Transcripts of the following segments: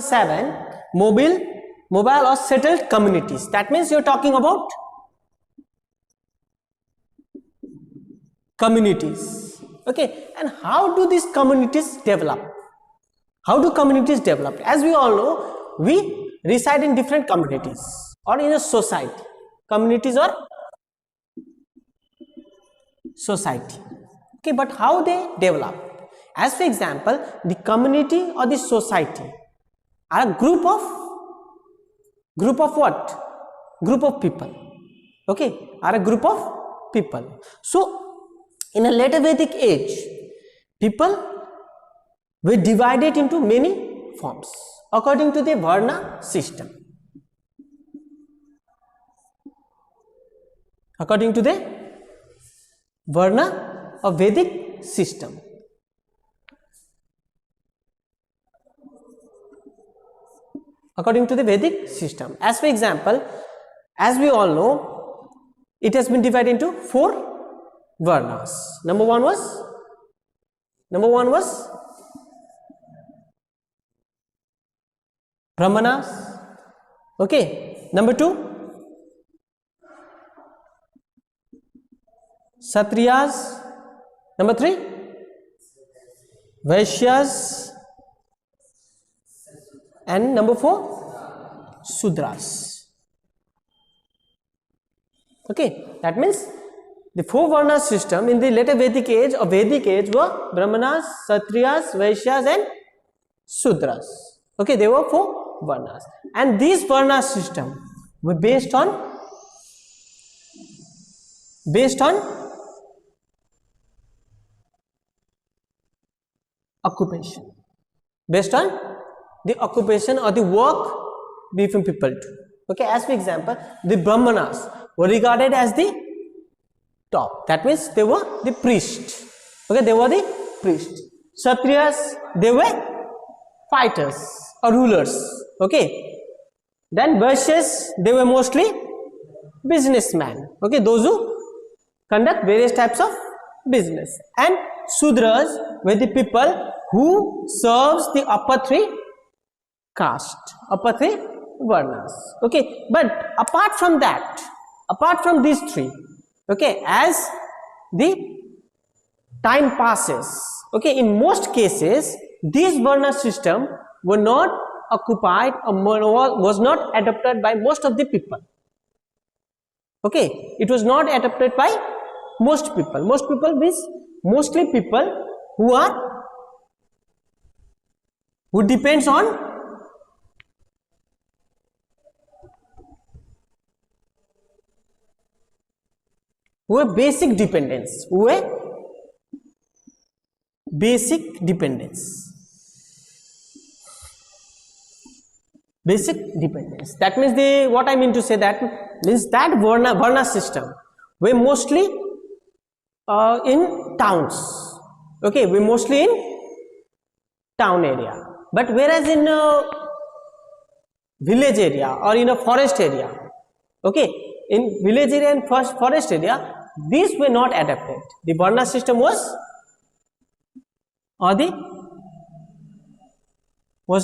7, mobile or settled communities. That means you're talking about communities. Okay, and how do these communities develop? How do communities develop? As we all know, we reside in different communities or in a society. Communities or society. Okay, but how they develop? As for example, the community or the society are a group of what? Group of people. Okay, are a group of people. So in a later Vedic age, people were divided into many forms according to the Varna system. According to the Varna or Vedic system. According to the Vedic system. As for example, as we all know, it has been divided into 4 Varnas. Number one was Brahmanas. Okay. Number 2, Kshatriyas. Number 3, Vaishyas. And number 4, Sudras. Okay, that means the 4 Varna system in the later Vedic age or Vedic age were Brahmanas, Kshatriyas, Vaishyas and Sudras. Okay, they were 4 Varnas. And these Varna system were based on occupation. Based on the occupation or the work different people do. Okay, as for example, the Brahmanas were regarded as the top. That means they were the priest. Okay, they were the priest. Kshatriyas, they were fighters or rulers. Okay, then Vaishyas, they were mostly businessmen. Okay, those who conduct various types of business. And Sudras were the people who serves the upper 3 caste, upper 3 Varnas. Okay, but apart from that, apart from these 3, okay, as the time passes, okay, in most cases these Varna system were not occupied or was not adopted by most of the people. Okay, it was not adopted by most people. Most people means mostly people who depends on basic dependence. Basic dependence. That means what I mean to say that means that Varna system were mostly in towns. Okay, we mostly in town area. But whereas in a village area or in a forest area, okay, in village area and forest area, these were not adapted. The Varna system was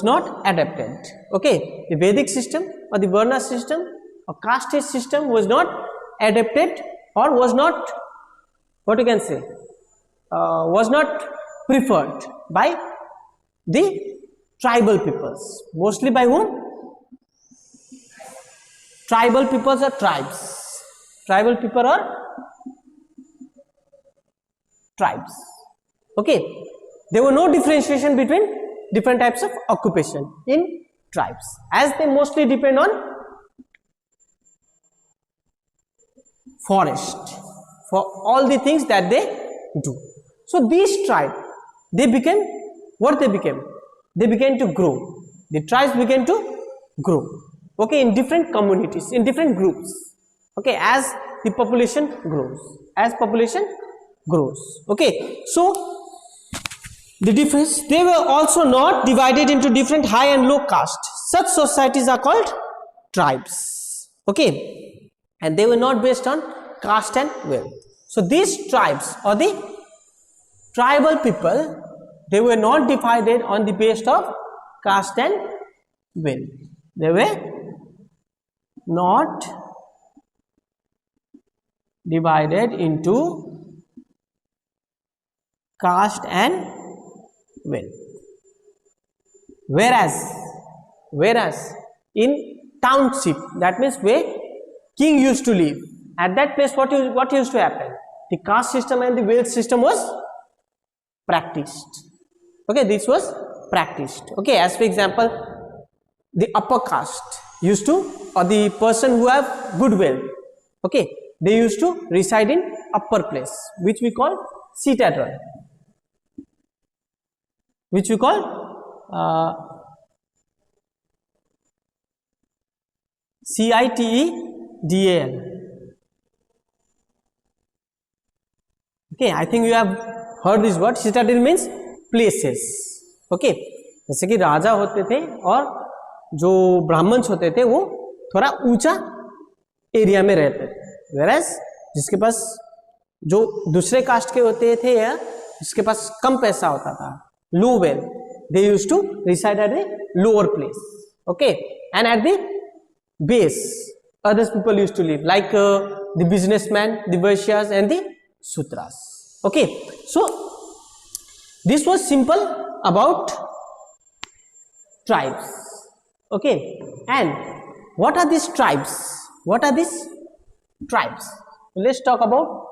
not adapted. Okay, the Vedic system or the Varna system or caste system was not adapted or was not, what you can say, was not preferred by the tribal peoples. Mostly by whom? Tribal peoples or tribes. Tribal people or tribes. Okay, there were no differentiation between different types of occupation in tribes, as they mostly depend on forest for all the things that they do. So these tribes, they became what they became? They began to grow. The tribes began to grow. Okay, in different communities, in different groups. Okay, as the population grows, Okay, so the difference, they were also not divided into different high and low caste. Such societies are called tribes. Okay, and they were not based on caste and wealth. So these tribes or the tribal people, they were not divided on the basis of caste and will. They were not divided into caste and will. Whereas in township, that means where king used to live, at that place what used to happen? The caste system and the wealth system was practiced. Okay, this was practiced. Okay, as for example, the upper caste used to, or the person who have good wealth, okay, they used to reside in upper place, which we call citadel, which we call CITEDAL. Okay, I think you have heard this word. Citadel means places. Okay, जैसे कि राजा होते थे और जो Brahmins होते थे वो थोड़ा ऊंचा एरिया में रहते थे, whereas जिसके पास जो दूसरे कास्ट के होते थे या जिसके पास कम पैसा होता था, लो well, they used to reside at a lower place. Okay, and at the base other people used to live, like the businessman, the Vaishyas and the Sudras. Okay, so this was simple about tribes. Okay, and what are these tribes? What are these tribes? Let's talk about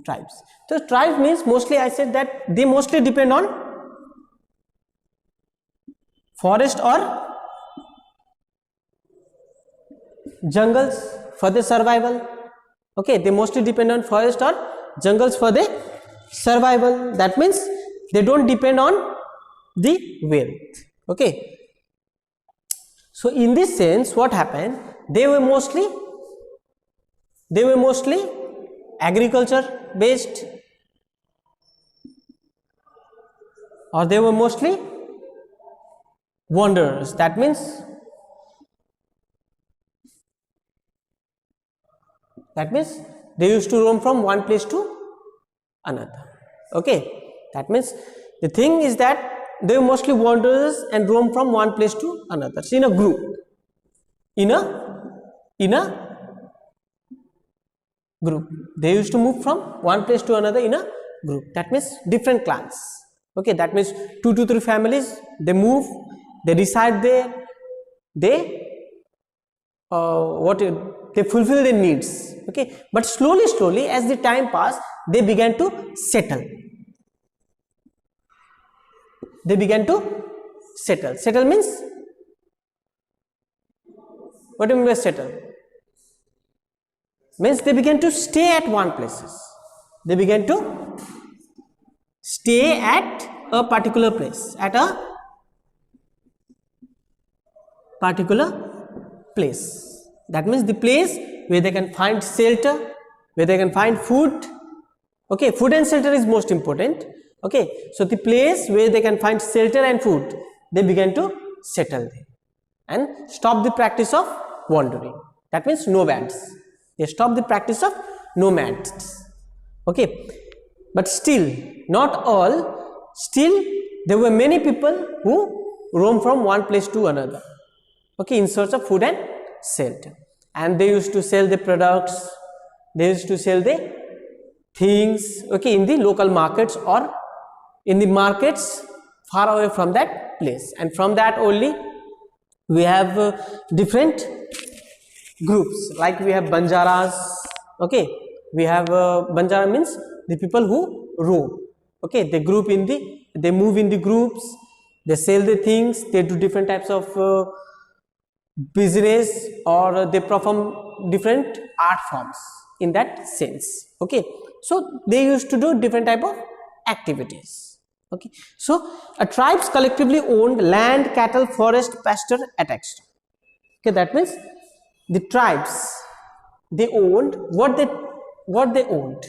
tribes. So tribe means, mostly I said that they mostly depend on forest or jungles for their survival. Okay, they mostly depend on forest or jungles for their survival. That means they don't depend on the wealth. Okay, so in this sense what happened, they were mostly agriculture based, or they were mostly wanderers. That means they used to roam from one place to another. Okay, that means the thing is that they were mostly wanderers and roam from one place to another. So in a group, in a group, they used to move from one place to another in a group. That means different clans. Okay, that means 2 to 3 families, they move, they reside there, they they fulfill their needs. Okay, but slowly as the time passed, they began to settle. Settle means, what do you mean by settle? Means they began to stay at one places. They began to stay at a particular place, at a particular place. That means the place where they can find shelter, where they can find food. Okay, food and shelter is most important. Okay, so the place where they can find shelter and food, they began to settle there and stop the practice of wandering. That means nomads. They stop the practice of nomads. Okay, but still not all. Still there were many people who roam from one place to another. Okay, in search of food and shelter, and they used to sell the products. They used to sell the things. Okay, in the local markets or in the markets far away from that place, and from that only we have different groups, like we have Banjaras. Okay, we have Banjara means the people who roam. Okay, they move in the groups, they sell the things, they do different types of business, or they perform different art forms in that sense. Okay, so they used to do different type of activities. Okay, so a tribes collectively owned land, cattle, forest, pasture, etc. Okay, that means the tribes, they owned what they owned.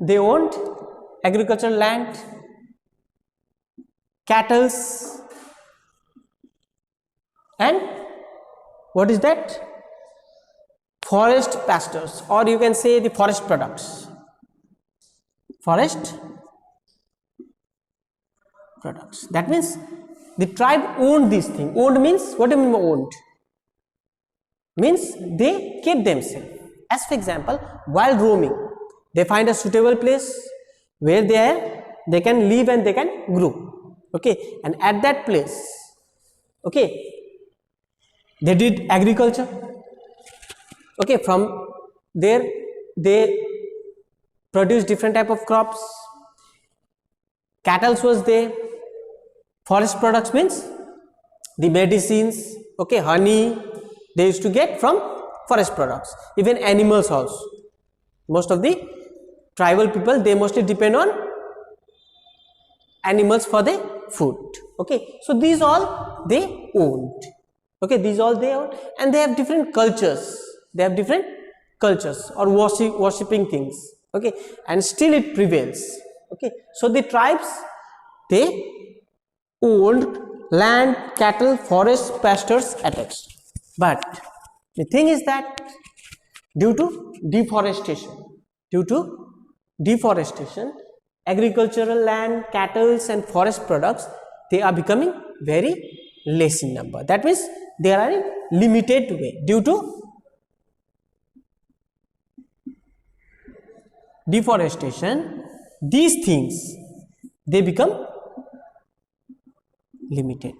They owned agricultural land, cattle, and what is that? Forest pastures, or you can say the forest products. Forest products. That means the tribe owned this thing. Owned means, what do you mean by owned? Means they keep themselves. As for example, while roaming, they find a suitable place where they can live and they can grow. Okay, and at that place, okay, they did agriculture. Okay, from there they produce different type of crops. Cattle was there. Forest products means the medicines, okay, honey, they used to get from forest products. Even animals also. Most of the tribal people, they mostly depend on animals for their food. Okay, so these all they owned. Okay, these all they own, and they have different cultures. They have different cultures or worshipping things. Okay, and still it prevails. Okay, so the tribes, they owned land, cattle, forests, pastures, etc. But the thing is that due to deforestation, agricultural land, cattle and forest products, they are becoming very less in number. That means they are in limited way. Due to deforestation, these things, they become limited,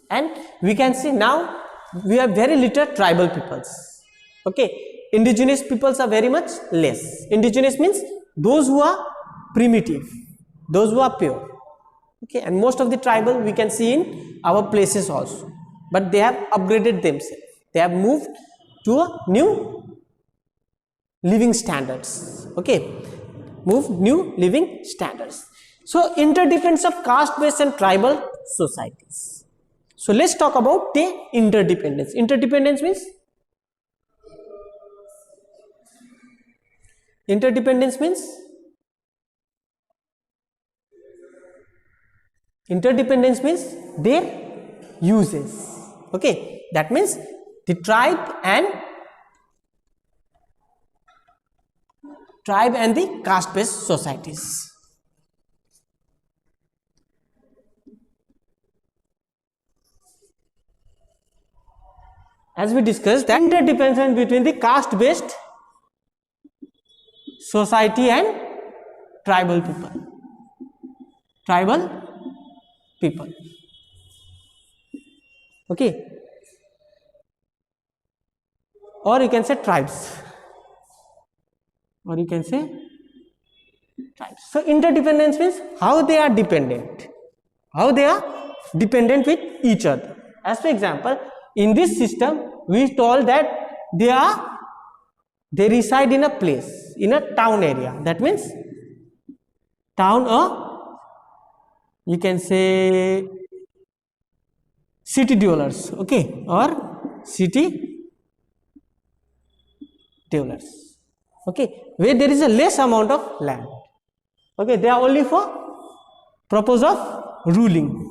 and we can see now we have very little tribal peoples. Okay, indigenous peoples are very much less. Indigenous means those who are primitive, those who are pure. Okay, and most of the tribal we can see in our places also, but they have upgraded themselves. They have moved to a new living standards. Okay, new living standards. So interdependence of caste-based and tribal societies. So let's talk about the interdependence. Interdependence means their uses. Okay, that means the tribe and the caste-based societies. As we discussed, that interdependence between the caste-based society and tribal people. Okay, or you can say tribes, So interdependence means how they are dependent with each other. As for example, in this system we told that they reside in a place, in a town area. That means town, or you can say city dwellers. Okay, or city dwellers. Okay, where there is a less amount of land. Okay, they are only for purpose of ruling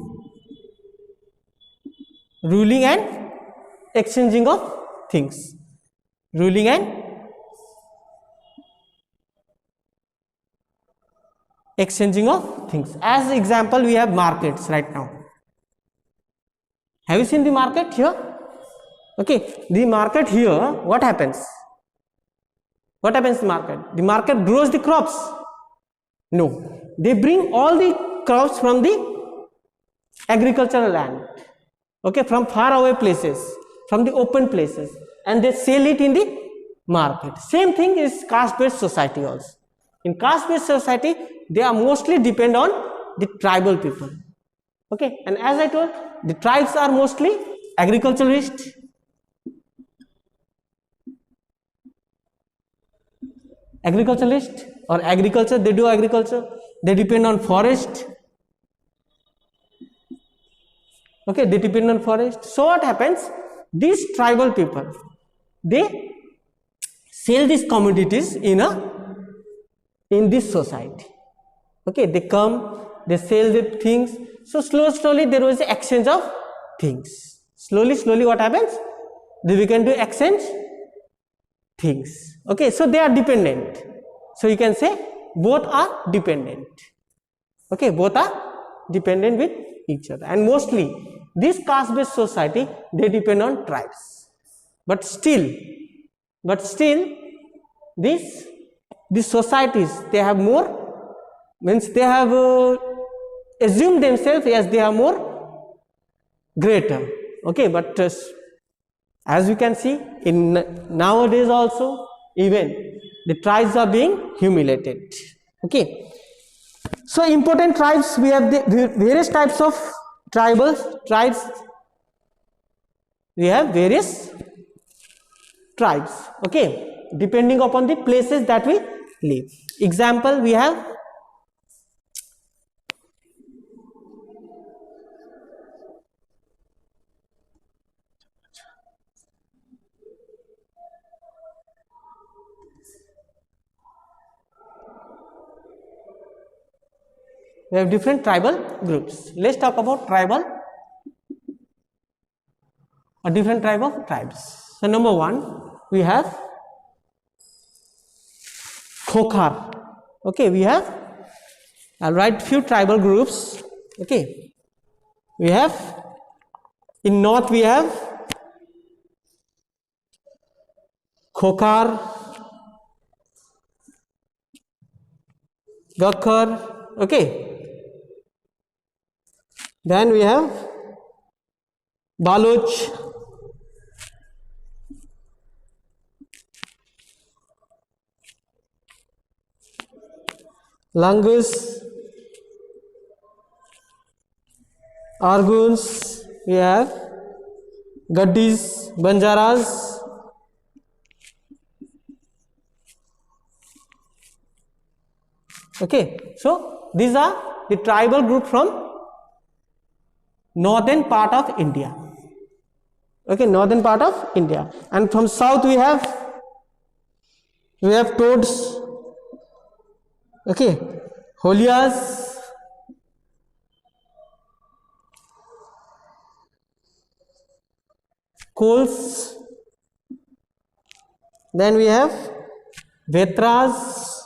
and exchanging of things. As example, we have markets right now. Have you seen the market here? Okay, the market here, what happens? What happens to the market? The market grows the crops. No, they bring all the crops from the agricultural land. Okay, from far away places, from the open places, and they sell it in the market. Same thing is caste-based society also. In caste-based society, they are mostly depend on the tribal people. Okay, and as I told, the tribes are mostly agriculturalist. Or agriculture, they do agriculture, they depend on forest. Okay, they depend on forest. So what happens? These tribal people, they sell these commodities in this society. Okay, they come, they sell the things. So slowly there was an exchange of things. Slowly what happens? They began to exchange things. Okay, so they are dependent. So you can say both are dependent. Okay, both are dependent with each other, and mostly this caste-based society, they depend on tribes. But still these societies, they have more, means they have assumed themselves as they are more greater. Okay, but as we can see in nowadays also, even the tribes are being humiliated. Okay, so important tribes, we have the various types of tribes. We have various tribes, okay, depending upon the places that we live. Example, we have different tribal groups. Let's talk about a different type of tribes. So number one, we have Khokhar. Okay, we have, I'll write few tribal groups. Okay, we have in north, we have Khokhar, Gakhar. Okay, then we have Baloch, Langus, Arguns, we have Gaddis, Banjaras, okay. So these are the tribal group from northern part of India. Okay, northern part of India. And from south we have Tods, okay, Holias, Kols, then we have Vetras,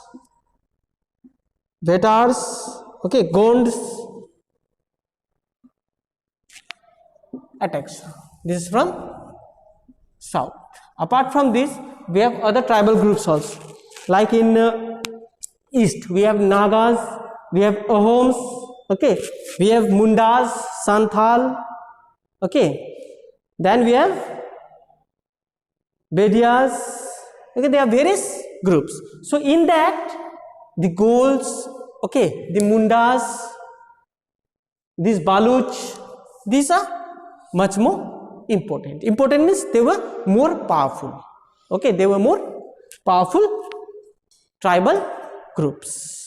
Vetars, okay, Gonds, attacks. This is from south. Apart from this, we have other tribal groups also. Like in east, we have Nagas, we have Ahoms, okay, we have Mundas, Santhal, okay. Then we have Bedias, okay. There are various groups. So in that, the Gols, okay, the Mundas, these Baluch, these are much more important. Important means they were more powerful. Okay, they were more powerful tribal groups.